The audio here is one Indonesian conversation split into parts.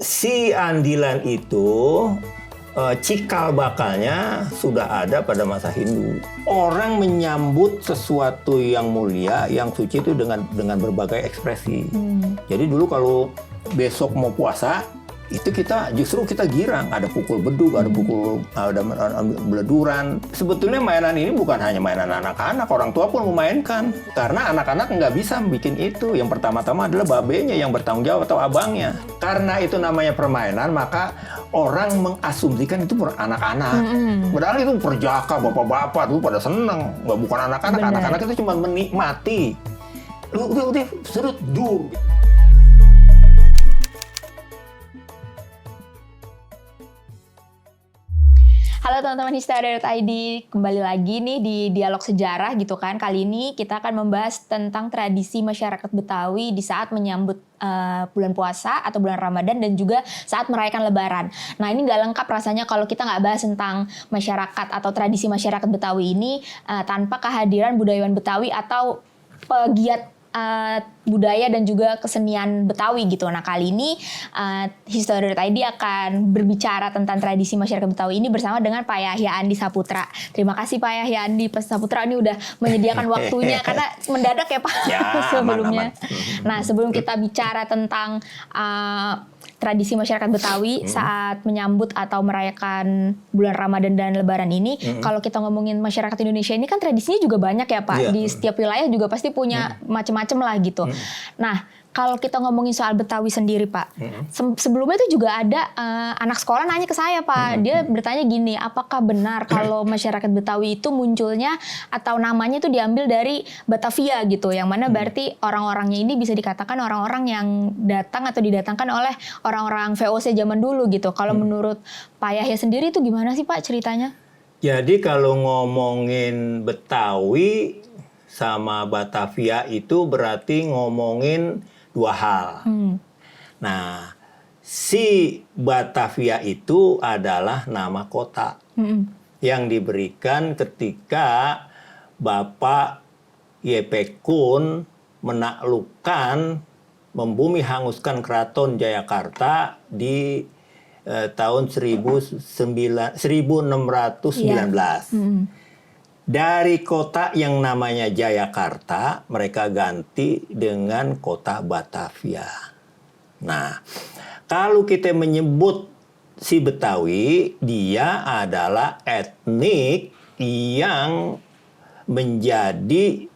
si Andilan itu cikal bakalnya sudah ada pada masa Hindu. Orang menyambut sesuatu yang mulia, yang suci itu dengan berbagai ekspresi. Jadi dulu kalau besok mau puasa, itu justru kita girang, ada pukul beduk, ada beleduran. Sebetulnya mainan ini bukan hanya mainan anak-anak, orang tua pun memainkan. Karena anak-anak nggak bisa bikin itu. Yang pertama-tama adalah babenya yang bertanggung jawab atau abangnya. Karena itu namanya permainan, maka orang mengasumsikan itu anak-anak. Padahal itu perjaka, bapak-bapak tuh pada seneng. Bukan anak-anak, anak-anak itu cuma menikmati. Udah, serut, dur. Halo teman-teman History.id, kembali lagi nih di Dialog Sejarah gitu kan. Kali ini kita akan membahas tentang tradisi masyarakat Betawi di saat menyambut bulan puasa atau bulan Ramadan dan juga saat merayakan Lebaran. Nah ini nggak lengkap rasanya kalau kita nggak bahas tentang masyarakat atau tradisi masyarakat Betawi ini tanpa kehadiran budayawan Betawi atau pegiat budaya dan juga kesenian Betawi gitu. Nah kali ini History.id akan berbicara tentang tradisi masyarakat Betawi ini bersama dengan Pak Yahya Andi Saputra. Terima kasih Pak Yahya Andi Saputra ini udah menyediakan waktunya karena mendadak ya Pak sebelumnya. Aman. Nah sebelum kita bicara tentang tradisi masyarakat Betawi saat menyambut atau merayakan bulan Ramadan dan Lebaran ini, kalau kita ngomongin masyarakat Indonesia ini kan tradisinya juga banyak ya Pak. Di setiap wilayah juga pasti punya macam-macam lah gitu. Nah, kalau kita ngomongin soal Betawi sendiri Pak, sebelumnya itu juga ada anak sekolah nanya ke saya Pak, dia bertanya gini, apakah benar kalau masyarakat Betawi itu munculnya atau namanya itu diambil dari Batavia gitu, yang mana berarti orang-orangnya ini bisa dikatakan orang-orang yang datang atau didatangkan oleh orang-orang VOC zaman dulu gitu. Kalau menurut Pak Yahya sendiri itu gimana sih Pak ceritanya? Jadi kalau ngomongin Betawi sama Batavia itu berarti ngomongin dua hal. Nah, si Batavia itu adalah nama kota yang diberikan ketika Bapak Y.P. Kun menaklukkan, membumi hanguskan Keraton Jayakarta di tahun 1619. Dari kota yang namanya Jayakarta, mereka ganti dengan kota Batavia. Nah, kalau kita menyebut si Betawi, dia adalah etnik yang menjadi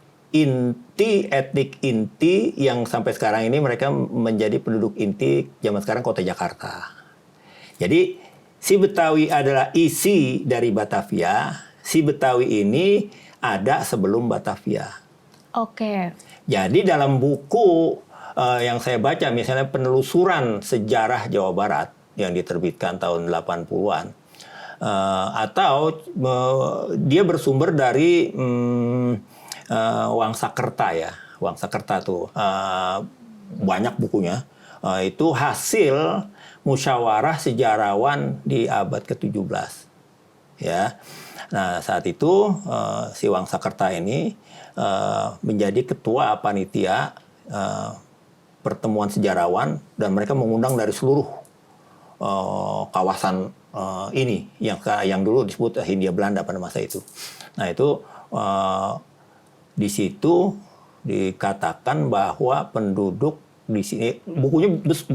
etnik inti yang sampai sekarang ini mereka menjadi penduduk inti zaman sekarang kota Jakarta. Jadi, si Betawi adalah isi dari Batavia. Si Betawi ini ada sebelum Batavia. Oke. Jadi dalam buku yang saya baca, misalnya penelusuran sejarah Jawa Barat yang diterbitkan tahun 80-an, atau dia bersumber dari Wangsakerta ya. Wangsakerta tuh banyak bukunya. Itu hasil musyawarah sejarawan di abad ke-17. Ya. Nah, saat itu si Wangsakerta ini menjadi ketua panitia pertemuan sejarawan dan mereka mengundang dari seluruh kawasan ini yang dulu disebut Hindia Belanda pada masa itu. Nah, itu di situ dikatakan bahwa penduduk di sini, bukunya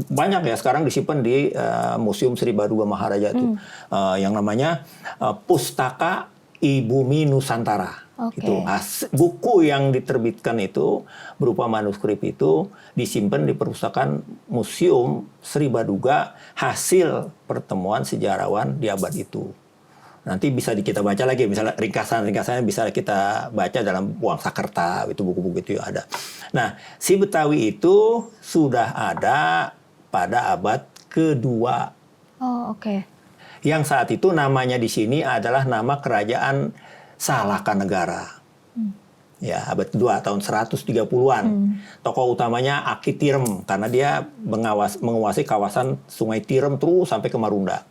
banyak ya, sekarang disimpan di Museum Sri Baduga Maharaja itu, yang namanya Pustaka Ibumi Nusantara. Itu buku yang diterbitkan itu berupa manuskrip itu disimpan di perpustakaan Museum Sri Baduga hasil pertemuan sejarawan di abad itu. Nanti bisa kita baca lagi, misalnya ringkasan-ringkasannya bisa kita baca dalam Wangsakerta, itu buku-buku itu ada. Nah, si Betawi itu sudah ada pada abad kedua. Oh, oke. Yang saat itu namanya di sini adalah nama Kerajaan Salakanegara. Ya, abad kedua, tahun 130-an. Tokoh utamanya Aki Tirem, karena dia menguasai kawasan Sungai Tirem terus sampai ke Marunda.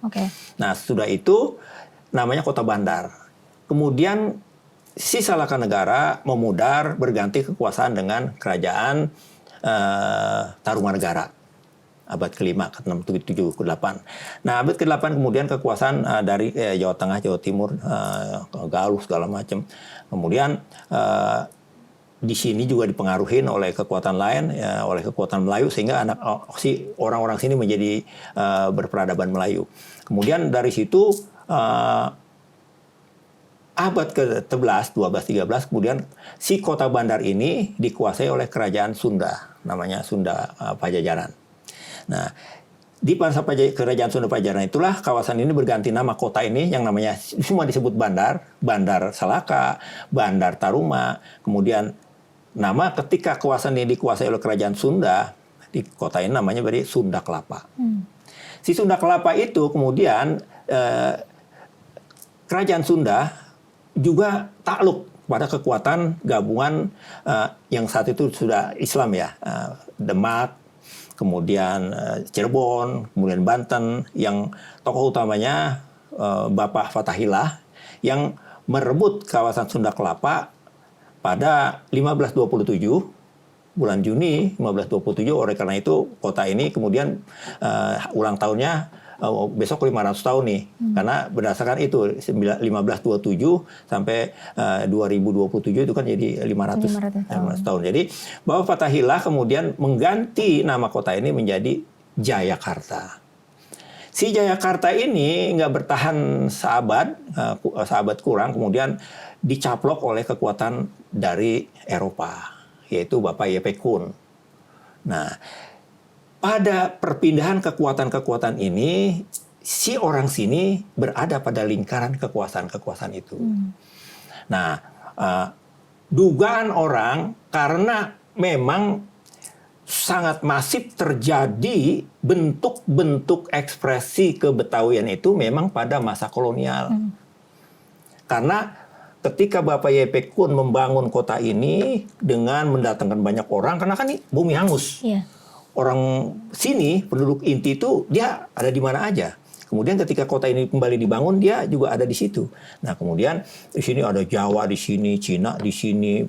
Nah, sudah itu namanya Kota Bandar. Kemudian si Salakanegara memudar berganti kekuasaan dengan Kerajaan Tarumanegara. abad ke-5, ke-6, ke-7, ke-8. Nah, abad ke-8 kemudian kekuasaan dari Jawa Tengah, Jawa Timur, Galuh segala macam. Kemudian di sini juga dipengaruhi oleh kekuatan lain, ya, oleh kekuatan Melayu, sehingga orang-orang sini menjadi berperadaban Melayu. Kemudian dari situ abad ke-11, 12, 13, kemudian si kota Bandar ini dikuasai oleh kerajaan Sunda, namanya Sunda Pajajaran. Nah, di masa kerajaan Sunda Pajajaran itulah kawasan ini berganti nama kota ini yang namanya semua disebut Bandar, Bandar Salaka, Bandar Taruma. Kemudian nama ketika kawasan ini dikuasai oleh kerajaan Sunda, di kota ini namanya berarti Sunda Kelapa. Si Sunda Kelapa itu kemudian kerajaan Sunda juga takluk pada kekuatan gabungan yang saat itu sudah Islam ya, Demak, kemudian Cirebon, kemudian Banten, yang tokoh utamanya Bapak Fathahillah yang merebut kawasan Sunda Kelapa pada 1527, bulan Juni 1527. Oleh karena itu kota ini kemudian ulang tahunnya besok 500 tahun nih, karena berdasarkan itu 1527 sampai 2027 itu kan jadi 500 tahun. Jadi Bapak Fathahillah kemudian mengganti nama kota ini menjadi Jayakarta. Si Jayakarta ini nggak bertahan seabad kurang, kemudian dicaplok oleh kekuatan dari Eropa, yaitu Bapak Yepe Kun. Nah, pada perpindahan kekuatan-kekuatan ini, si orang sini berada pada lingkaran kekuasaan-kekuasaan itu. Nah, dugaan orang karena memang sangat masif terjadi bentuk-bentuk ekspresi kebetawian itu memang pada masa kolonial. Karena ketika Bapak Yepe Kun membangun kota ini dengan mendatangkan banyak orang, karena kan ini bumi hangus. Iya. Orang sini, penduduk inti itu dia ada di mana aja. Kemudian ketika kota ini kembali dibangun, dia juga ada di situ. Nah, kemudian di sini ada Jawa di sini, Cina di sini,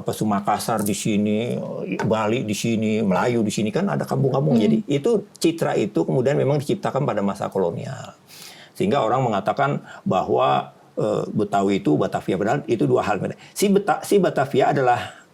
Sumakassar di sini, Bali di sini, Melayu di sini, kan ada kampung-kampung. Jadi itu citra itu kemudian memang diciptakan pada masa kolonial. Sehingga orang mengatakan bahwa Betawi itu Batavia, padahal itu dua hal. Si Batavia adalah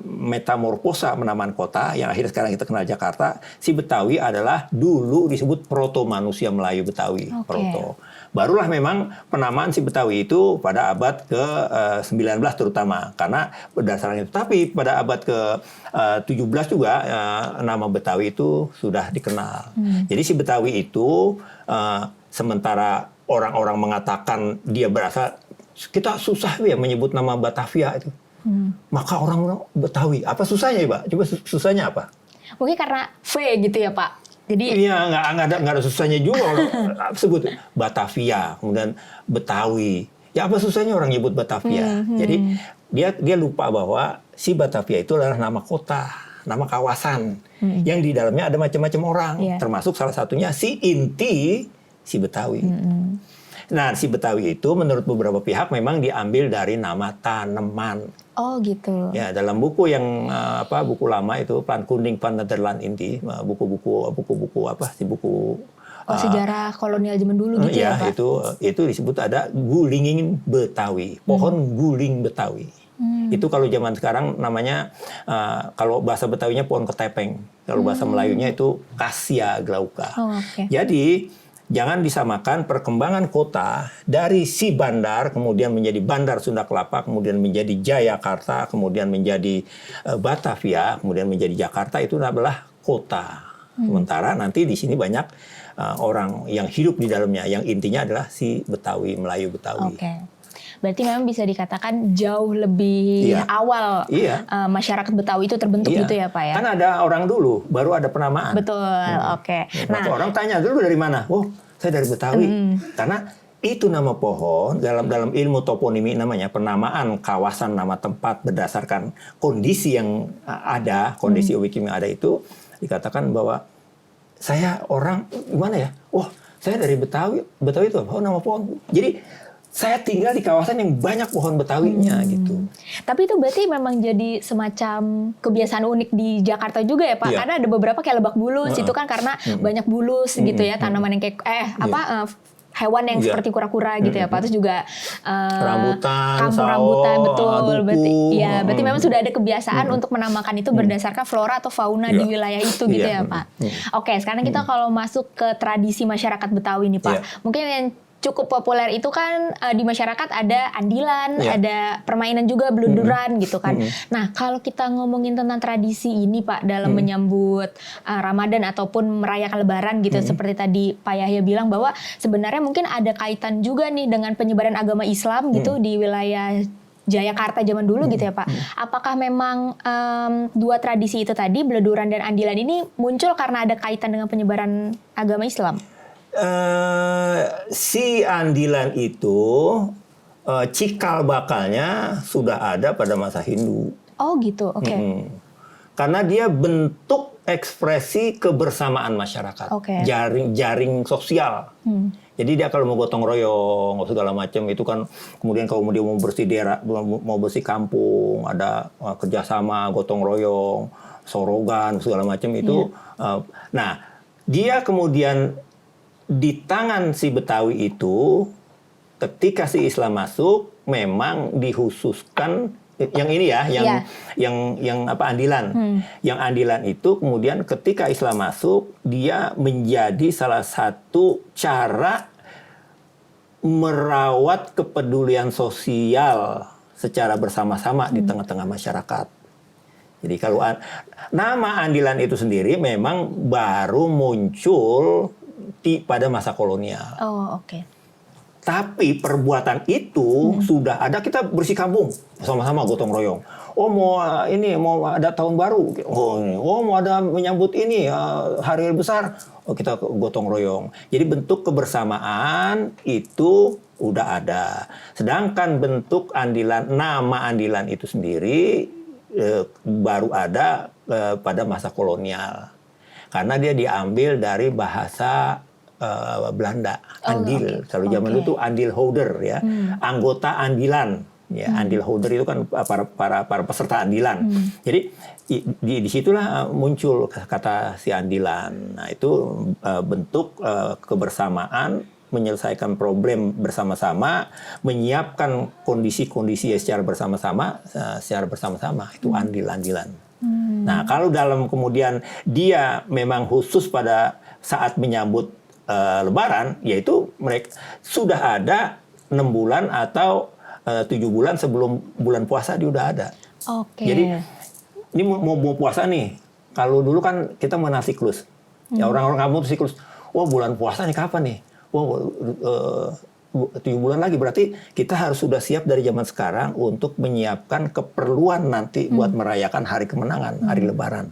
metamorfosa penamaan kota yang akhirnya sekarang kita kenal Jakarta. Si Betawi adalah dulu disebut proto manusia Melayu Betawi. Proto. Barulah memang penamaan si Betawi itu pada abad ke-19 terutama, karena berdasarkan itu. Tapi pada abad ke-17 juga nama Betawi itu sudah dikenal. Jadi si Betawi itu sementara orang-orang mengatakan dia berasal, kita susah ya menyebut nama Batavia itu. Maka orang Betawi, apa susahnya ya, Pak? Coba susahnya apa? Mungkin karena V gitu ya, Pak. Jadi iya, nggak ada susahnya juga orang sebut Batavia, kemudian Betawi. Ya apa susahnya orang nyebut Batavia? Jadi dia lupa bahwa si Batavia itu adalah nama kota, nama kawasan yang di dalamnya ada macam-macam orang, termasuk salah satunya si inti si Betawi. Nah, si Betawi itu menurut beberapa pihak memang diambil dari nama tanaman. Oh gitu. Ya, dalam buku yang buku lama itu Plan Kuning van Nederland Inti, buku sejarah kolonial zaman dulu gitu ya, Pak. itu disebut ada gulingin Betawi, pohon guling Betawi. Itu kalau zaman sekarang namanya kalau bahasa Betawinya pohon ketepeng. Kalau bahasa Melayunya itu Cassia glauca. Jadi jangan disamakan perkembangan kota dari si Bandar, kemudian menjadi Bandar Sunda Kelapa, kemudian menjadi Jayakarta, kemudian menjadi Batavia, kemudian menjadi Jakarta, itu adalah kota. Sementara nanti di sini banyak orang yang hidup di dalamnya, yang intinya adalah si Betawi, Melayu Betawi. Berarti memang bisa dikatakan jauh lebih awal masyarakat Betawi itu terbentuk gitu ya, Pak ya? Kan ada orang dulu, baru ada penamaan. Betul, Nah, orang tanya dulu dari mana? Oh, saya dari Betawi. Karena itu nama pohon, dalam ilmu toponimi namanya penamaan kawasan, nama tempat berdasarkan kondisi yang ada, kondisi geokimia yang ada itu, dikatakan bahwa saya orang gimana ya? Oh, saya dari Betawi. Betawi itu apa? Oh, nama pohon. Jadi saya tinggal di kawasan yang banyak pohon betawinya gitu. Tapi itu berarti memang jadi semacam kebiasaan unik di Jakarta juga ya Pak? Iya. Karena ada beberapa kayak Lebak Bulus itu kan karena banyak bulus gitu ya, tanaman yang kayak hewan yang Iya. seperti kura-kura gitu ya Pak. Terus juga Rambutan, kampung sawo, rambutan betul. duku. Berarti memang sudah ada kebiasaan untuk menamakan itu berdasarkan flora atau fauna di wilayah itu gitu Iya. ya Pak. Oke, sekarang kita kalau masuk ke tradisi masyarakat Betawi nih Pak. Iya. Mungkin yang cukup populer itu kan di masyarakat ada andilan, Iya. ada permainan juga belunduran gitu kan. Nah, kalau kita ngomongin tentang tradisi ini Pak dalam menyambut Ramadan ataupun merayakan Lebaran gitu seperti tadi Pak Yahya bilang bahwa sebenarnya mungkin ada kaitan juga nih dengan penyebaran agama Islam gitu di wilayah Jayakarta zaman dulu gitu ya Pak. Apakah memang dua tradisi itu tadi, beluduran dan andilan ini muncul karena ada kaitan dengan penyebaran agama Islam? Si andilan itu cikal bakalnya sudah ada pada masa Hindu. Oh gitu, oke. Karena dia bentuk ekspresi kebersamaan masyarakat, Oke. jaring sosial. Jadi dia kalau mau gotong royong segala macam itu kan, kemudian kalau dia mau bersih daerah, mau bersih kampung, ada kerjasama gotong royong, sorogan segala macam itu. Nah, dia kemudian di tangan si Betawi itu, ketika si Islam masuk, memang dikhususkan yang ini ya, yang apa andilan. Yang andilan itu kemudian ketika Islam masuk, dia menjadi salah satu cara merawat kepedulian sosial secara bersama-sama di tengah-tengah masyarakat. Jadi kalau nama andilan itu sendiri memang baru muncul pada masa kolonial. Oh, oke. Tapi perbuatan itu sudah ada, kita bersih kampung sama-sama gotong royong. Oh mau ada tahun baru. Oh mau ada menyambut ini hari besar. Oh kita gotong royong. Jadi bentuk kebersamaan itu udah ada. Sedangkan bentuk andilan, nama andilan itu sendiri baru ada pada masa kolonial. Karena dia diambil dari bahasa Belanda, andil. Kalau zaman dulu tuh andil holder ya, anggota andilan. Ya, andil holder itu kan para peserta andilan. Jadi di situlah muncul kata si andilan. Nah, itu bentuk kebersamaan, menyelesaikan problem bersama-sama, menyiapkan kondisi-kondisi secara bersama-sama, itu andilan. Nah, kalau dalam kemudian dia memang khusus pada saat menyambut Lebaran, yaitu mereka sudah ada 6 bulan atau 7 bulan sebelum bulan puasa dia udah ada. Oke. Jadi ini mau puasa nih. Kalau dulu kan kita mengenal siklus. Ya orang-orang kampung tuh siklus. Wah bulan puasa nih kapan nih? Wah 7 bulan lagi, berarti kita harus sudah siap dari zaman sekarang untuk menyiapkan keperluan nanti buat merayakan hari kemenangan, hari Lebaran.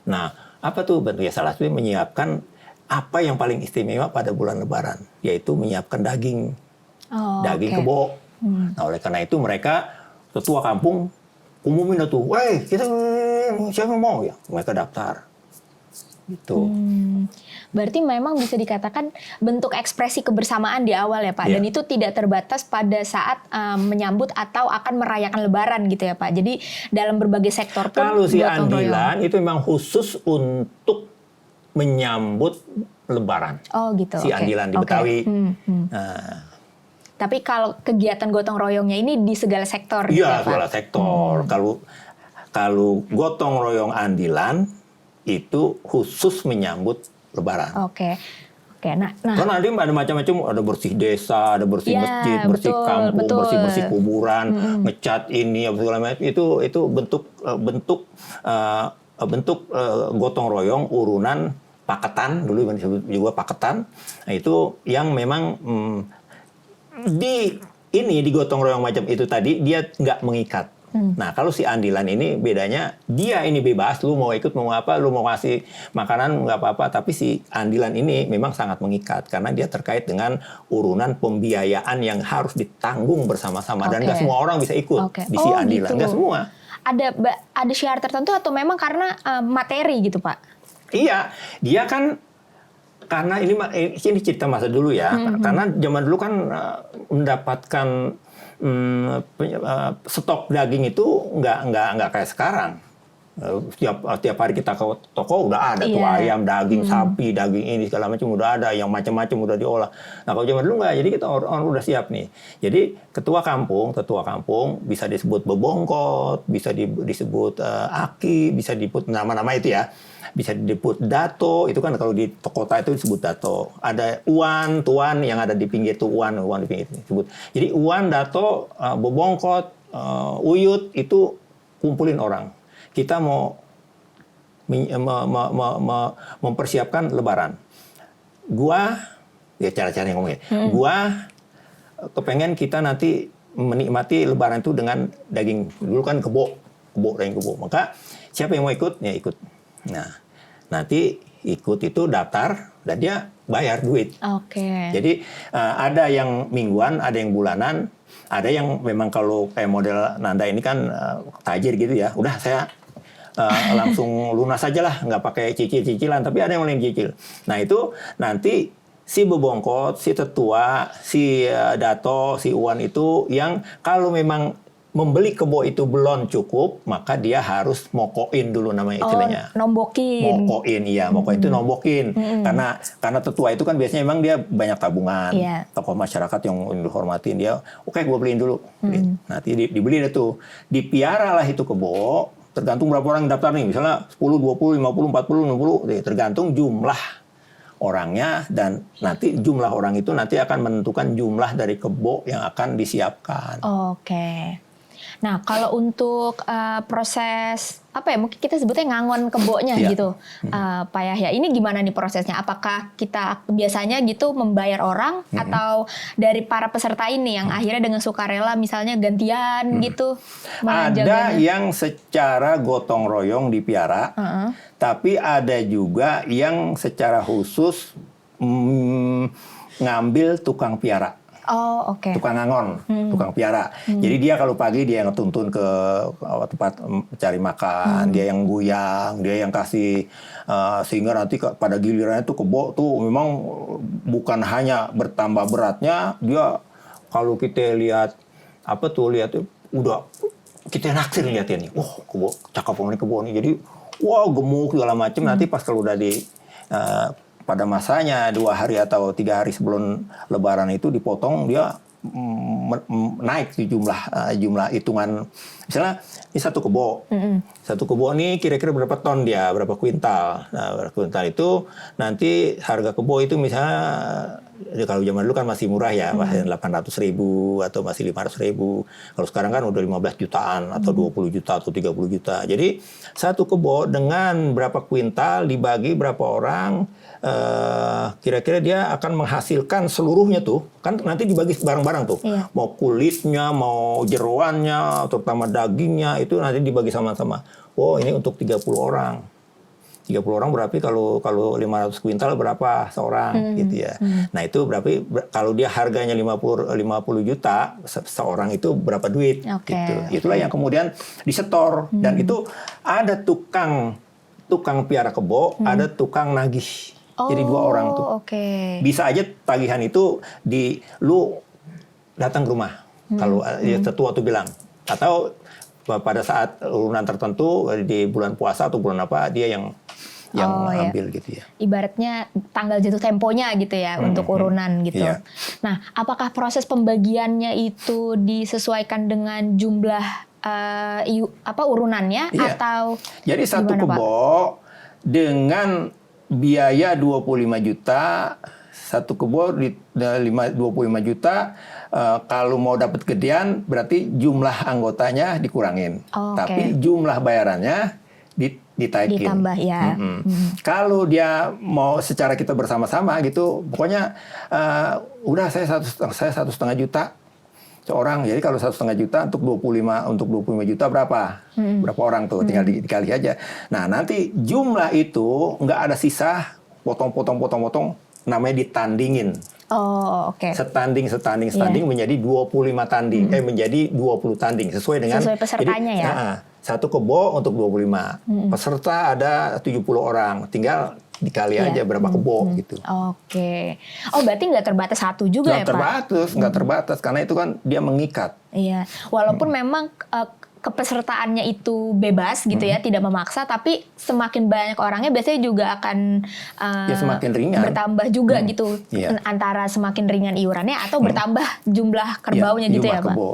Nah, apa tuh? Ya salah satunya menyiapkan apa yang paling istimewa pada bulan Lebaran, yaitu menyiapkan daging kebo. Nah, oleh karena itu mereka tetua kampung umumin tuh, kita siapa mau ya? Mereka daftar. Gitu. Berarti memang bisa dikatakan bentuk ekspresi kebersamaan di awal ya Pak, dan itu tidak terbatas pada saat menyambut atau akan merayakan Lebaran gitu ya Pak. Jadi dalam berbagai sektor pun kalau si gotong royong. andilan itu memang khusus untuk menyambut Lebaran. Oh gitu. Si andilan di Betawi. Nah. Tapi kalau kegiatan gotong royongnya ini di segala sektor gitu ya Iya, Pak? segala sektor. Kalau gotong royong andilan itu khusus menyambut Lebaran. Oke. Nah. Kan ada macam-macam, ada bersih desa, ada bersih masjid, bersih kampung, bersih kuburan, ngecat ini, segala macam. Itu bentuk gotong royong urunan paketan, dulu disebut juga paketan. Nah, itu yang memang di gotong royong macam itu tadi dia nggak mengikat. Nah, kalau si andilan ini bedanya, dia ini bebas, lu mau ikut mau apa, lu mau kasih makanan nggak apa-apa, tapi si andilan ini memang sangat mengikat karena dia terkait dengan urunan pembiayaan yang harus ditanggung bersama-sama dan nggak semua orang bisa ikut di si andilan, nggak semua. Ada syarat tertentu atau memang karena materi gitu Pak? Iya, dia kan karena ini cerita masa dulu ya. Karena zaman dulu kan mendapatkan stok daging itu nggak kayak sekarang. Tiap hari kita ke toko udah ada tuh ayam, daging sapi, daging ini segala macam udah ada, yang macam-macam udah diolah. Nah kalau zaman dulu nggak, jadi kita orang udah siap nih. Jadi tetua kampung bisa disebut bebongkot, bisa disebut aki, bisa disebut nama-nama itu ya. Bisa disebut dato, itu kan kalau di kota itu disebut dato. Ada uan, tuan yang ada di pinggir itu uan di pinggir itu disebut. Jadi uan, dato, bebongkot, uyut itu kumpulin orang. Kita mau mempersiapkan Lebaran. Gua, ya cara-cara yang ngomongnya. Gua kepengen kita nanti menikmati Lebaran itu dengan daging. Dulu kan kebo daging kebo. Maka siapa yang mau ikut? Ya ikut. Nah, nanti ikut itu daftar dan dia bayar duit. Oke. Jadi ada yang mingguan, ada yang bulanan, ada yang memang kalau kayak model Nanda ini kan tajir gitu ya. Udah saya langsung lunas aja lah, nggak pakai cicil-cicilan, tapi ada yang lain cicil. Nah itu nanti si bebongkot, si tetua, si dato, si uan itu yang kalau memang membeli kebo itu belum cukup, maka dia harus mokoin dulu namanya istilahnya. Nombokin. Mokoin, iya. Mokoin itu nombokin. Karena tetua itu kan biasanya memang dia banyak tabungan. Tokoh masyarakat yang dihormatin dia, oke gue beliin dulu. Nanti dibeli itu. Dipiara lah itu kebo. Tergantung berapa orang yang daftar nih, misalnya 10, 20, 50, 40, 60, tergantung jumlah orangnya dan nanti jumlah orang itu nanti akan menentukan jumlah dari kebo yang akan disiapkan. Oke. Nah, kalau untuk proses apa ya, mungkin kita sebutnya ngangon kebonya gitu, Pak Yahya. Ini gimana nih prosesnya? Apakah kita biasanya gitu membayar orang atau dari para peserta ini yang akhirnya dengan sukarela misalnya gantian gitu? Ada yang secara gotong royong dipiara, tapi ada juga yang secara khusus ngambil tukang piara. Oh, oke. Tukang ngangon, tukang piara. Jadi dia kalau pagi dia yang tuntun ke tempat cari makan, dia yang guyang, dia yang kasih sehingga nanti pada gilirannya tuh kebo tuh memang bukan hanya bertambah beratnya, dia kalau kita lihat udah kita naksir lihatnya nih. Wah, kebo cakep banget kebo nih. Jadi wah gemuk segala macam. Nanti pas kalau udah di pada masanya 2 hari atau 3 hari sebelum Lebaran itu dipotong, dia naik di jumlah hitungan. Misalnya ini satu kebo, satu kebo ini kira-kira berapa ton dia, berapa kuintal. Nah, berapa kuintal itu nanti harga kebo itu misalnya kalau zaman dulu kan masih murah ya, masih 800.000 atau masih 500.000. Kalau sekarang kan udah 15 jutaan atau 20 juta atau 30 juta. Jadi satu kebo dengan berapa kuintal dibagi berapa orang, kira-kira dia akan menghasilkan seluruhnya tuh, kan nanti dibagi barang-barang tuh. Mau kulitnya, mau jeroannya, terutama dagingnya, itu nanti dibagi sama-sama. Oh, ini untuk 30 orang. 30 orang berarti kalau 500 kuintal berapa seorang gitu ya. Nah, itu berarti kalau dia harganya 50 juta seorang itu berapa duit gitu. Itulah yang kemudian disetor dan itu ada tukang piara kebo, ada tukang nagih. Jadi 2 orang tuh. Bisa aja tagihan itu lu datang ke rumah. Kalau tetua tuh bilang. Atau pada saat urunan tertentu di bulan puasa atau bulan apa dia yang ambil gitu ya. Ibaratnya tanggal jatuh temponya gitu ya untuk urunan gitu. Nah, apakah proses pembagiannya itu disesuaikan dengan jumlah urunannya atau jadi satu kebo dengan biaya 25 juta, satu kebo di 25 juta, kalau mau dapat gedean berarti jumlah anggotanya dikurangin. Tapi jumlah bayarannya ditambah ya. Kalau dia mau secara kita bersama-sama gitu, pokoknya udah saya 1,5 juta seorang. Jadi kalau 1,5 juta untuk 25 juta berapa? Berapa orang tuh? Tinggal dikali aja. Nah, nanti jumlah itu nggak ada sisa, potong, namanya ditandingin. Setanding menjadi 25 tanding. Menjadi 20 tanding sesuai pesertanya jadi, satu kebo untuk 25. Peserta ada 70 orang. Tinggal dikali Iya. aja berapa kebo gitu. Oke. Oh, berarti nggak terbatas satu juga ya, Pak? Nggak terbatas karena itu kan dia mengikat. Iya. Walaupun memang kepesertaannya itu bebas gitu ya, tidak memaksa, tapi semakin banyak orangnya biasanya juga akan Ya semakin ringan. bertambah juga gitu. Iya. Antara semakin ringan iurannya atau bertambah jumlah kerbaunya gitu jumlah ya, Pak? kebo.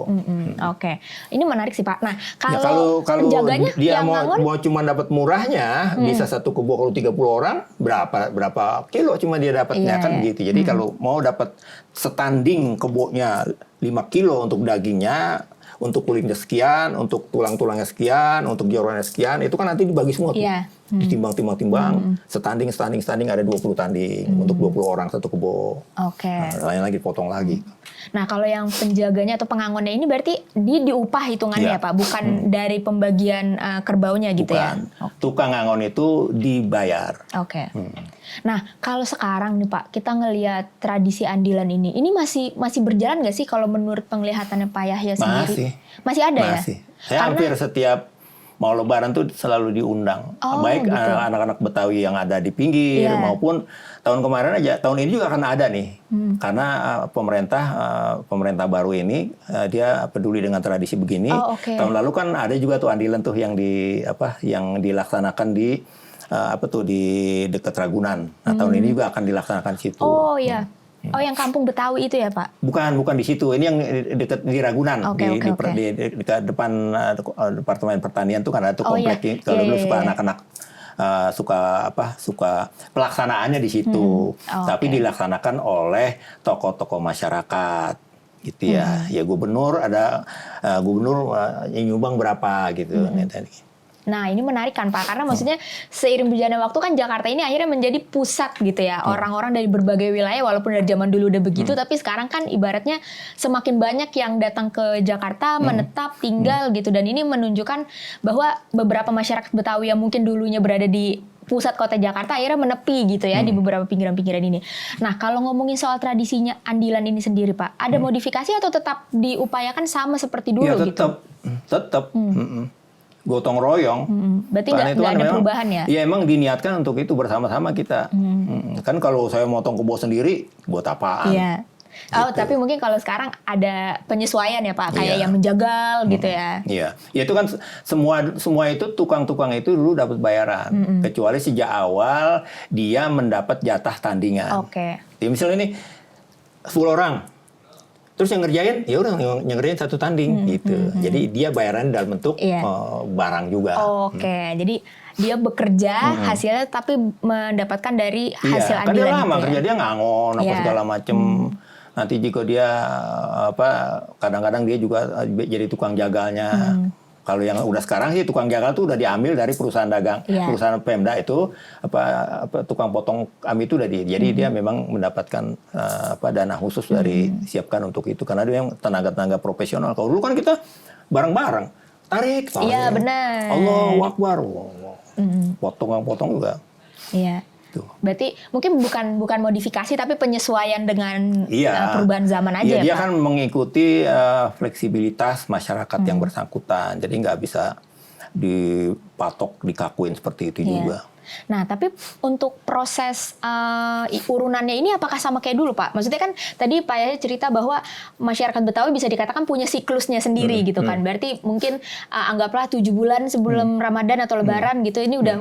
Oke. Ini menarik sih, Pak. Nah, Ya, kalau penjaganya dia yang ngangon, mau cuma dapat murahnya, bisa satu kebo kalau 30 orang, berapa kilo cuma dia dapatnya, Iya, kan iya. gitu. Jadi kalau mau dapat setanding kebonya 5 kilo untuk dagingnya, untuk kulitnya sekian, untuk tulang-tulangnya sekian, untuk jorannya sekian, itu kan nanti dibagi semua tuh. Iya. Ditimbang, standing ada 20 tanding untuk 20 orang satu kebo. oke. Nah, lain lagi potong lagi. Nah, kalau yang penjaganya atau pengangonnya ini berarti dia diupah hitungannya Iya. ya, Pak? Bukan dari pembagian kerbaunya gitu ya? Bukan. Tukang ngangon itu dibayar. Oke. Nah, kalau sekarang nih Pak, kita ngelihat tradisi andilan ini masih berjalan nggak sih kalau menurut penglihatannya Pak Yahya sendiri? Masih ada ya? Masih. Saya hampir setiap mau Lebaran tuh selalu diundang. Oh, Baik gitu. anak-anak Betawi yang ada di pinggir Iya. maupun tahun kemarin aja, tahun ini juga akan ada nih. Karena pemerintah baru ini dia peduli dengan tradisi begini. Oh, oke. Tahun lalu kan ada juga tuh andilan tuh yang dilaksanakan di di dekat Ragunan. Nah, tahun ini juga akan dilaksanakan di situ. Oh iya. Oh, yang kampung Betawi itu ya, Pak? Bukan di situ. Ini yang dekat di Ragunan, Oke. di depan Departemen Pertanian tuh kan ada tuh Oh, komplek. iya. Kalau dulu Iya, suka iya. anak-anak suka pelaksanaannya di situ. Oh, Tapi oke. dilaksanakan oleh tokoh-tokoh masyarakat. Gitu ya. Ya gubernur yang nyumbang berapa gitu. Nah, ini menarik kan Pak, karena maksudnya seiring berjalannya waktu kan Jakarta ini akhirnya menjadi pusat gitu ya. Orang-orang dari berbagai wilayah walaupun dari zaman dulu udah begitu, tapi sekarang kan ibaratnya semakin banyak yang datang ke Jakarta, menetap, tinggal gitu. Dan ini menunjukkan bahwa beberapa masyarakat Betawi yang mungkin dulunya berada di pusat kota Jakarta akhirnya menepi gitu ya di beberapa pinggiran-pinggiran ini. Nah, kalau ngomongin soal tradisinya andilan ini sendiri Pak, ada modifikasi atau tetap diupayakan sama seperti dulu Ya gitu? tetap. Gotong royong. Berarti Karena itu nggak kan ada memang, perubahan ya? Ya emang diniatkan untuk itu bersama-sama kita. Kan kalau saya motong kebo sendiri, buat apaan? Iya. Oh, Gitu. tapi mungkin kalau sekarang ada penyesuaian ya Pak, kayak Iya. yang menjagal gitu ya. Iya, ya itu kan semua itu tukang-tukang itu dulu dapat bayaran, kecuali sejak awal dia mendapat jatah tandingan. Oke. Ya, misalnya ini 10 orang, terus yang ngerjain, ya udah yang ngerjain satu tanding gitu. Jadi dia bayaran dalam bentuk Iya. barang juga. Oke, jadi dia bekerja hasilnya tapi mendapatkan dari hasil Iya, kan dia andilan lama itu kerja, ya. dia ngangon apa Iya. segala macem. Nanti jika dia kadang-kadang dia juga jadi tukang jagalnya. Kalau yang udah sekarang sih tukang jagal tuh udah diambil dari perusahaan dagang, Iya. perusahaan Pemda itu tukang potong kami itu udah jadi dia memang mendapatkan dana khusus dari siapkan untuk itu karena dia yang tenaga-tenaga profesional. Kalau dulu kan kita bareng-bareng tarik. Iya, benar. Allahu Akbar. Potong juga. Iya. Tuh. Berarti mungkin bukan modifikasi tapi penyesuaian dengan Iya. perubahan zaman aja Iya, ya dia Pak. kan mengikuti fleksibilitas masyarakat yang bersangkutan. Jadi nggak bisa dikakuin seperti itu Iya. juga. Nah, tapi untuk proses urunannya ini apakah sama kayak dulu, Pak? Maksudnya kan tadi Pak Yahya cerita bahwa masyarakat Betawi bisa dikatakan punya siklusnya sendiri gitu kan. Berarti mungkin anggaplah 7 bulan sebelum Ramadan atau Lebaran gitu, ini udah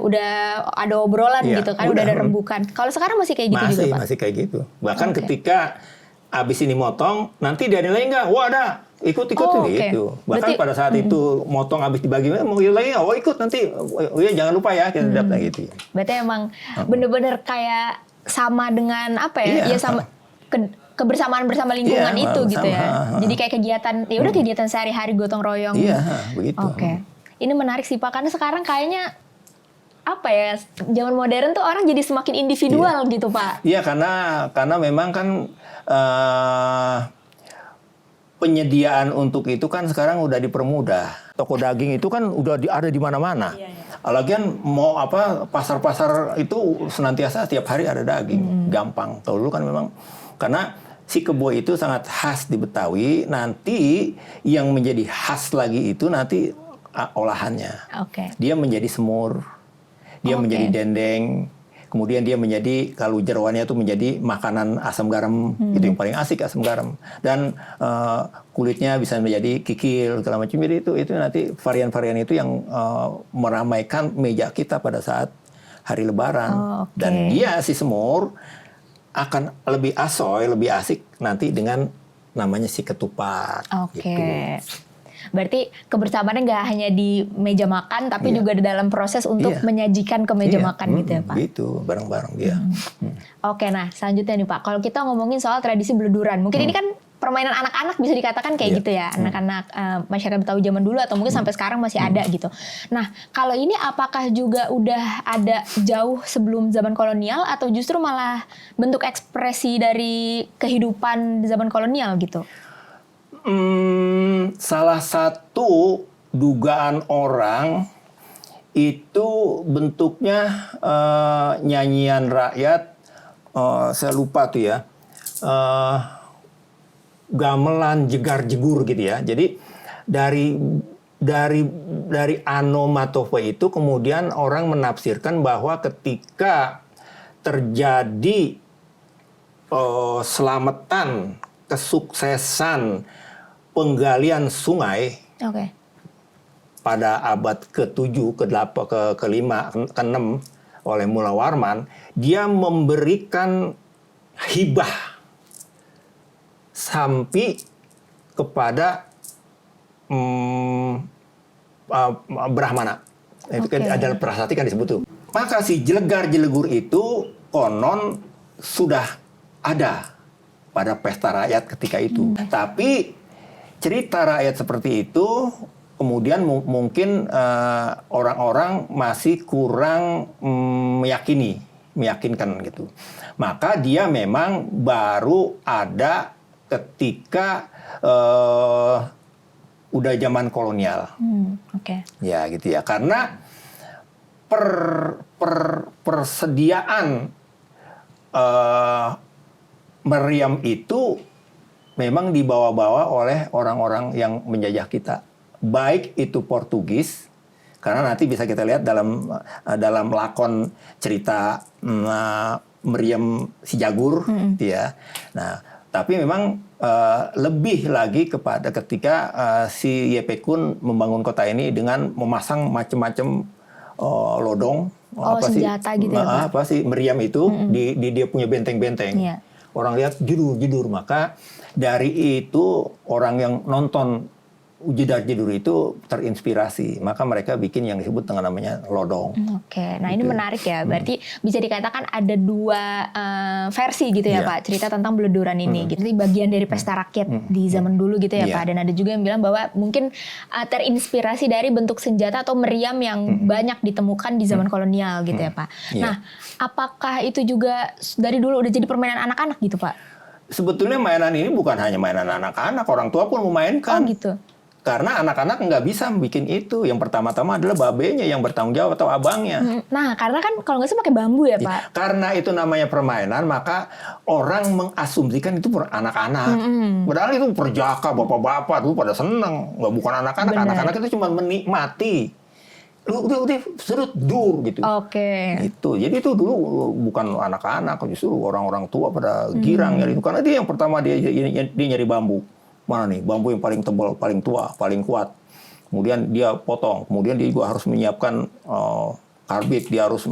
ada obrolan Iya, gitu kan, udah ada rembukan. Kalau sekarang masih kayak gitu juga, Pak? Masih kayak gitu. Bahkan Oke. ketika abis ini motong, nanti dia nilai nggak? Wah ada, ikut Oh, oke. gitu. Bahkan Berarti- pada saat itu motong abis dibagi, mau nilai nggak? Oh ikut nanti. Oh iya jangan lupa ya kita dapat gitu. Berarti emang bener-bener kayak sama dengan apa ya? Iya. Ya sama kebersamaan bersama lingkungan Iya, itu gitu ya. bersama. Jadi kayak kegiatan, ya udah kegiatan sehari-hari gotong royong. Iya, begitu. Oke. Ini menarik sih Pak, karena sekarang kayaknya apa ya, zaman modern tuh orang jadi semakin individual gitu Pak. Iya karena memang kan penyediaan untuk itu kan sekarang udah dipermudah. Toko daging itu kan udah ada di mana-mana. Lagian mau pasar-pasar itu senantiasa tiap hari ada daging, gampang. Kalau dulu kan memang karena si kebo itu sangat khas di Betawi. Nanti yang menjadi khas lagi itu nanti olahannya. Oke. Dia menjadi semur, dia Oke. menjadi dendeng. Kemudian dia menjadi, kalau jeroannya itu menjadi makanan asam garam, itu yang paling asik, asam garam. Dan kulitnya bisa menjadi kikil, segala macam. Jadi itu nanti varian-varian itu yang meramaikan meja kita pada saat hari Lebaran. Oh, oke. Dan dia, si semur, akan lebih asoy, lebih asik nanti dengan namanya si ketupat. Oke. Gitu. Berarti kebersamaannya nggak hanya di meja makan, tapi juga di dalam proses untuk Iya. menyajikan ke meja makan gitu ya Pak? Gitu, bareng-bareng dia. Oke, nah selanjutnya nih Pak, kalau kita ngomongin soal tradisi beleduran, mungkin ini kan permainan anak-anak bisa dikatakan kayak gitu ya, anak-anak masyarakat Betawi zaman dulu atau mungkin sampai sekarang masih ada gitu. Nah, kalau ini apakah juga udah ada jauh sebelum zaman kolonial atau justru malah bentuk ekspresi dari kehidupan zaman kolonial gitu? Salah satu dugaan orang itu bentuknya nyanyian rakyat, saya lupa tuh ya, gamelan jegar-jegur gitu ya. Jadi dari onomatope itu kemudian orang menafsirkan bahwa ketika terjadi selamatan, kesuksesan penggalian sungai Oke. pada abad ke-7, ke-8, ke-5, ke-6 oleh Mula Warman, dia memberikan hibah sampai kepada Brahmana. Itu Oke. adalah prasasti kan disebut tuh. Maka si jelegar-jelegur itu konon sudah ada pada pesta rakyat ketika itu. Tapi cerita rakyat seperti itu kemudian mungkin orang-orang masih kurang meyakinkan gitu. Maka dia memang baru ada ketika udah zaman kolonial. Oke. Ya gitu ya. Karena persediaan meriam itu memang dibawa-bawa oleh orang-orang yang menjajah kita. Baik itu Portugis, karena nanti bisa kita lihat dalam lakon cerita meriam si Jagur, ya. Nah, tapi memang lebih lagi kepada ketika si Yepe Kun membangun kota ini dengan memasang macam-macam lodong, senjata gitu ya, Pak? apa sih meriam itu di dia punya benteng-benteng. Iya. Orang lihat jedur-jedur, maka dari itu orang yang nonton jedar-jedur itu terinspirasi, maka mereka bikin yang disebut dengan namanya lodong. Oke, nah ini menarik ya. Berarti bisa dikatakan ada dua versi gitu ya Pak, cerita tentang beleduran ini. Gitu, bagian dari pesta rakyat di zaman dulu gitu ya Pak. Dan ada juga yang bilang bahwa mungkin terinspirasi dari bentuk senjata atau meriam yang banyak ditemukan di zaman kolonial gitu ya Pak. Nah, apakah itu juga dari dulu udah jadi permainan anak-anak gitu Pak? Sebetulnya mainan ini bukan hanya mainan anak-anak, orang tua pun memainkan. Oh gitu. Karena anak-anak nggak bisa bikin itu. Yang pertama-tama adalah babenya yang bertanggung jawab atau abangnya. Nah, karena kan kalau nggak salah pakai bambu ya, Pak? Karena itu namanya permainan, maka orang mengasumsikan itu anak-anak. Padahal itu perjaka, bapak-bapak tuh pada seneng. Nggak, bukan anak-anak. Benar. Anak-anak itu cuma menikmati. Udah surut dur gitu. Oke. Itu. Jadi itu dulu bukan anak-anak, justru orang-orang tua pada girang nyari itu. Karena dia yang pertama dia nyari bambu. Mana nih bambu yang paling tebal, paling tua, paling kuat. Kemudian dia potong. Kemudian dia juga harus menyiapkan karbit. Dia harus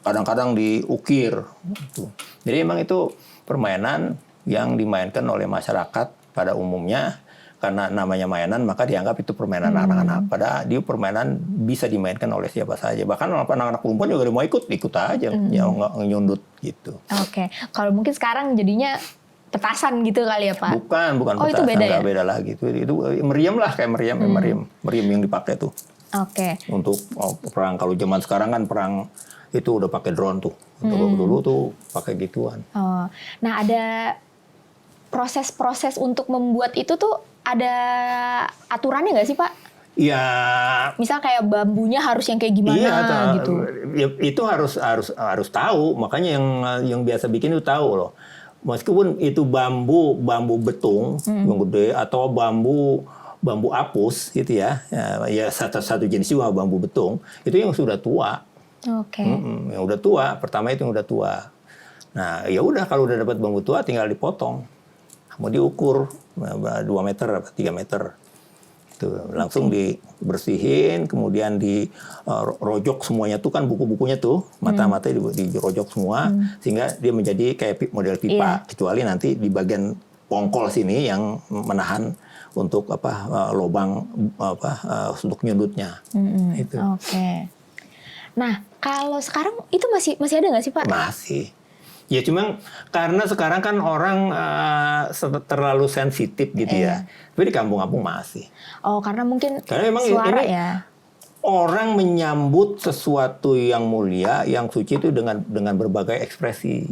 kadang-kadang diukir. Gitu. Jadi memang itu permainan yang dimainkan oleh masyarakat pada umumnya. Karena namanya mainan, maka dianggap itu permainan anak-anak. Padahal dia permainan bisa dimainkan oleh siapa saja. Bahkan anak-anak perempuan juga mau ikut aja. Ya nggak nyundut gitu. Oke. Kalau mungkin sekarang jadinya petasan gitu kali ya Pak? Bukan Oh, petasan, itu beda ya? beda lagi. Itu meriam lah, kayak meriam yang dipakai tuh. Oke. Untuk perang. Kalau zaman sekarang kan perang itu udah pakai drone tuh. Dulu tuh pakai gituan. Oh. Nah, ada proses-proses untuk membuat itu tuh ada aturannya nggak sih Pak? Ya. Misal kayak bambunya harus yang kayak gimana gitu. Ya, itu harus tahu. Makanya yang biasa bikin itu tahu loh. Meskipun itu bambu betung yang gede atau bambu apus gitu ya satu jenis juga bambu betung itu yang sudah tua Oke. Yang udah tua, pertama itu yang udah tua. Nah, ya udah kalau udah dapat bambu tua tinggal dipotong. Mau diukur 2 meter, 3 meter. Tuh, langsung dibersihin, kemudian dirojok semuanya tuh kan buku-bukunya tuh, mata-mata dirojok semua, sehingga dia menjadi kayak model pipa. Kecuali nanti di bagian pongkol sini yang menahan untuk lubang untuk nyundutnya. Itu. Oke. Nah, kalau sekarang itu masih ada nggak sih, Pak? Masih. Ya cuma karena sekarang kan orang terlalu sensitif gitu ya. Tapi di kampung-kampung masih. Oh, karena mungkin memang suara ini ya. orang menyambut sesuatu yang mulia, yang suci itu dengan berbagai ekspresi.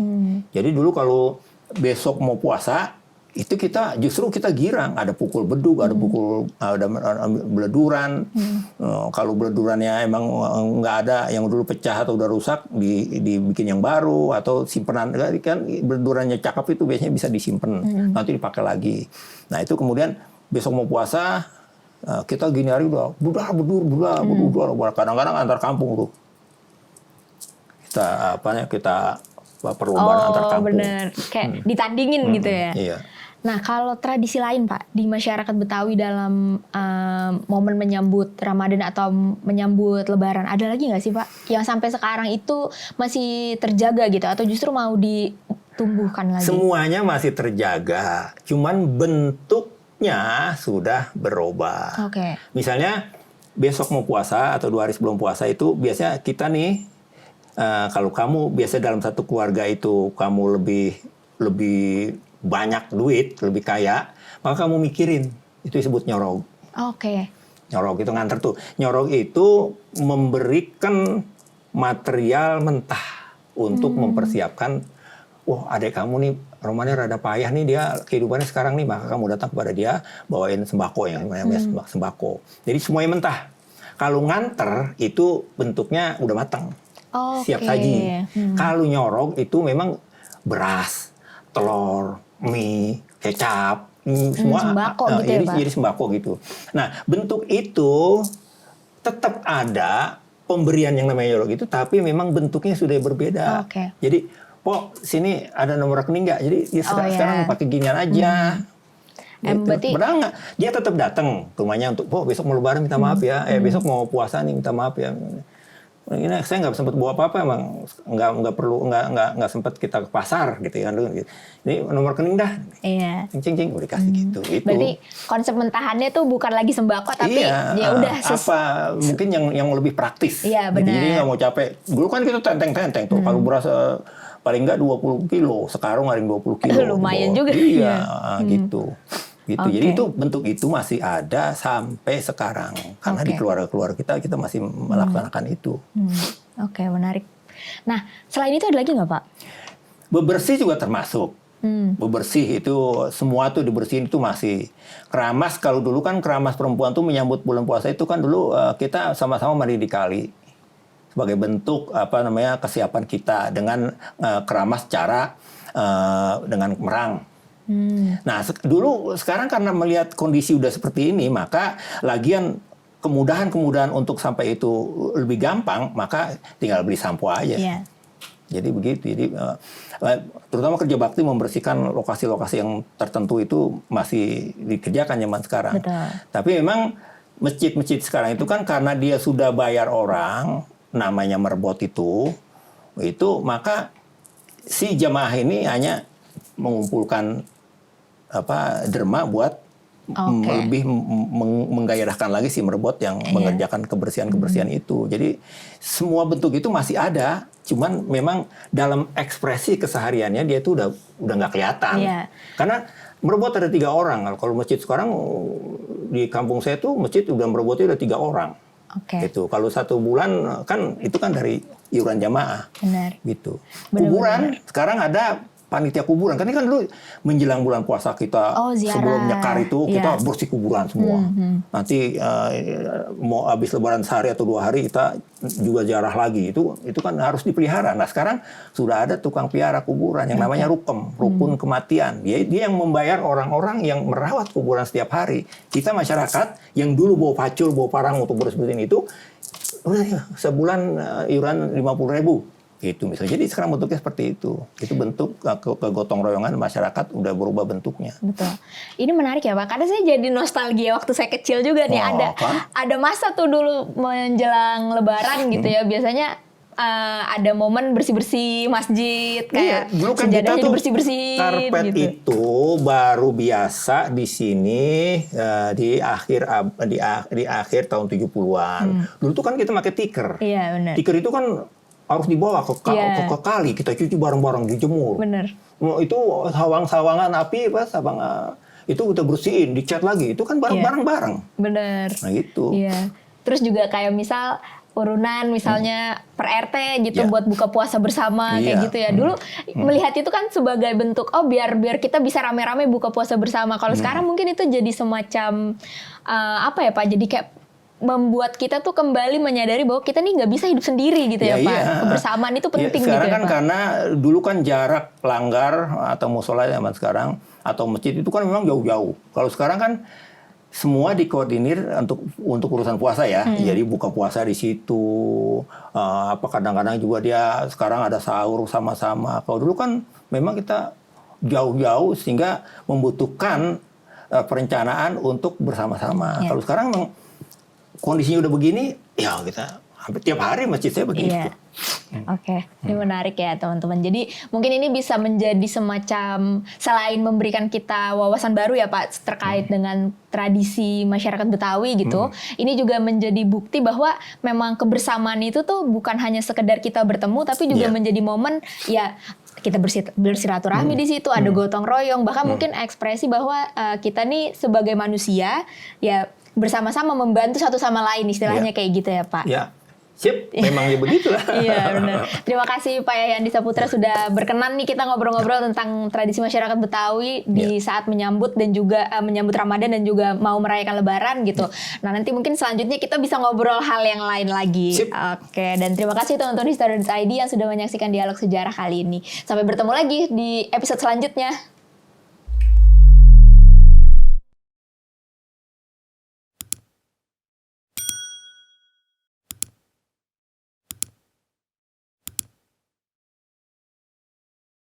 Jadi dulu kalau besok mau puasa, itu justru kita girang. Ada pukul beduk, ada beleduran. Kalau beledurannya emang nggak ada, yang dulu pecah atau udah rusak, dibikin yang baru, atau simpenan. Kan beledurannya cakep itu biasanya bisa disimpan, nanti dipakai lagi. Nah itu kemudian besok mau puasa, kita gini hari udah bedur. Kadang-kadang antar kampung tuh. Kita perlombaan antar kampung. Oh bener, kayak ditandingin gitu ya. Iya. Nah, kalau tradisi lain, Pak, di masyarakat Betawi dalam momen menyambut Ramadan atau menyambut Lebaran, ada lagi nggak sih, Pak? Yang sampai sekarang itu masih terjaga gitu, atau justru mau ditumbuhkan lagi? Semuanya masih terjaga, cuman bentuknya sudah berubah. Oke. Misalnya, besok mau puasa atau 2 hari sebelum puasa itu, biasanya kita nih, kalau kamu biasa dalam satu keluarga itu, kamu lebih banyak duit, lebih kaya, maka kamu mikirin. Itu disebut nyorog. Oke. Nyorog itu nganter tuh. Nyorog itu memberikan material mentah untuk mempersiapkan, wah adik kamu nih, Romanya rada payah nih, dia kehidupannya sekarang nih, maka kamu datang kepada dia, bawain sembako yang namanya sembako. Jadi semuanya mentah. Kalau nganter, itu bentuknya udah matang. Siap saji. Kalau nyorog itu memang beras, telur, mie, kecap, semua sembako gitu ya, Pak? Jadi sembako gitu. Nah, bentuk itu tetap ada pemberian yang namanya nyorog itu, tapi memang bentuknya sudah berbeda. Oke. Jadi, sini ada nomor rekening nggak? Jadi sekarang pakai ginian aja. Berarti Padahal nggak, dia tetap datang ke rumahnya untuk, besok mau Lebaran minta maaf ya, besok mau puasa nih minta maaf ya. Ini saya nggak sempat bawa apa-apa, emang nggak sempat kita ke pasar gitu kan. Ini nomor rekening dah. Iya. Cing udah kasih gitu. Itu. Berarti konsep mentahannya tuh bukan lagi sembako, tapi ya udah mungkin yang lebih praktis. Iya benar. Jadi nggak mau capek. Dulu kan kita tenteng tuh. Kalau beras paling nggak 20 kilo, sekarang ada yang 20 kilo. Lumayan juga. Iya, gitu. Okay. Jadi itu bentuk itu masih ada sampai sekarang karena di keluarga-keluarga kita masih melaksanakan itu. Oke, menarik. Nah, selain itu ada lagi nggak, Pak? Bebersih juga termasuk. Bebersih itu semua tuh dibersihin itu masih. Keramas, kalau dulu kan keramas perempuan tuh menyambut bulan puasa itu kan dulu kita sama-sama mandi di kali sebagai bentuk kesiapan kita dengan keramas cara dengan merang. Nah, sekarang karena melihat kondisi udah seperti ini, maka lagian kemudahan untuk sampai itu lebih gampang, maka tinggal beli sampo aja. Yeah. Jadi begitu. Jadi terutama kerja bakti membersihkan lokasi-lokasi yang tertentu itu masih dikerjakan zaman sekarang. Betul. Tapi memang masjid-masjid sekarang itu kan karena dia sudah bayar orang, namanya merbot itu maka si jamaah ini hanya mengumpulkan derma buat lebih menggairahkan lagi si merbot yang mengerjakan kebersihan itu. Jadi semua bentuk itu masih ada, cuman memang dalam ekspresi kesehariannya dia itu udah nggak kelihatan. Yeah. Karena merbot ada 3 orang. Kalau masjid sekarang di kampung saya tuh masjid udah merbotnya udah 3 orang. Okay. Gitu. Kalau 1 bulan kan itu kan dari iuran jamaah. Benar. Gitu. Kuburan sekarang ada panitia kuburan. Kan ini kan dulu menjelang bulan puasa kita sebelum nyekar itu kita bersih kuburan semua. Nanti mau habis Lebaran sehari atau 2 hari kita juga ziarah lagi. Itu kan harus dipelihara. Nah sekarang sudah ada tukang piara kuburan yang namanya rukun kematian. Dia yang membayar orang-orang yang merawat kuburan setiap hari. Kita masyarakat yang dulu bawa pacul, bawa parang untuk bersih-bersihin itu udah ya, sebulan iuran 50.000 gitu misalnya. Jadi sekarang bentuknya seperti itu. Itu bentuk kegotong royongan masyarakat udah berubah bentuknya. Betul. Ini menarik ya Pak, karena saya jadi nostalgia waktu saya kecil juga nih. Ada masa tuh dulu menjelang Lebaran gitu ya, biasanya ada momen bersih-bersih masjid, kayak dulu kan sejadahnya kita tuh dibersih-bersihin karpet gitu. itu baru biasa di sini di akhir tahun 70-an. Dulu tuh kan kita pakai tikar. Iya, benar. Tikar itu kan harus dibawa ke kali, kita cuci bareng-bareng, dijemur. Benar. Itu sawangan api, itu kita bersihin, dicat lagi. Itu kan bareng-bareng. Benar. Nah gitu. Iya. Terus juga kayak misal urunan misalnya per RT gitu buat buka puasa bersama kayak gitu ya. Dulu melihat itu kan sebagai bentuk biar kita bisa rame-rame buka puasa bersama. Kalau sekarang mungkin itu jadi semacam apa ya Pak? Jadi kayak membuat kita tuh kembali menyadari bahwa kita nih nggak bisa hidup sendiri gitu ya Pak. Iya. Kebersamaan itu penting sekarang gitu ya kan Pak. karena dulu kan jarak langgar atau musola zaman sekarang atau masjid itu kan memang jauh-jauh. Kalau sekarang kan semua dikoordinir untuk urusan puasa ya. Jadi buka puasa di situ. Kadang-kadang juga dia sekarang ada sahur sama-sama. Kalau dulu kan memang kita jauh-jauh sehingga membutuhkan perencanaan untuk bersama-sama. Kalau sekarang memang kondisinya udah begini, ya kita hampir tiap hari masjid saya begitu. Iya. Oke, ini menarik ya teman-teman. Jadi mungkin ini bisa menjadi semacam selain memberikan kita wawasan baru ya Pak terkait dengan tradisi masyarakat Betawi gitu. Ini juga menjadi bukti bahwa memang kebersamaan itu tuh bukan hanya sekedar kita bertemu, tapi juga menjadi momen ya kita bersilaturahmi di situ, ada gotong royong, bahkan mungkin ekspresi bahwa kita nih sebagai manusia ya bersama-sama membantu satu sama lain, istilahnya kayak gitu ya Pak. Ya. Sip, memangnya begitulah. Iya benar. Terima kasih Pak Yayandi Saputra sudah berkenan nih kita ngobrol-ngobrol tentang tradisi masyarakat Betawi di saat menyambut dan juga menyambut Ramadan dan juga mau merayakan Lebaran gitu. Nah nanti mungkin selanjutnya kita bisa ngobrol hal yang lain lagi. Sip. Oke, dan terima kasih teman-teman History.id yang sudah menyaksikan dialog sejarah kali ini. Sampai bertemu lagi di episode selanjutnya.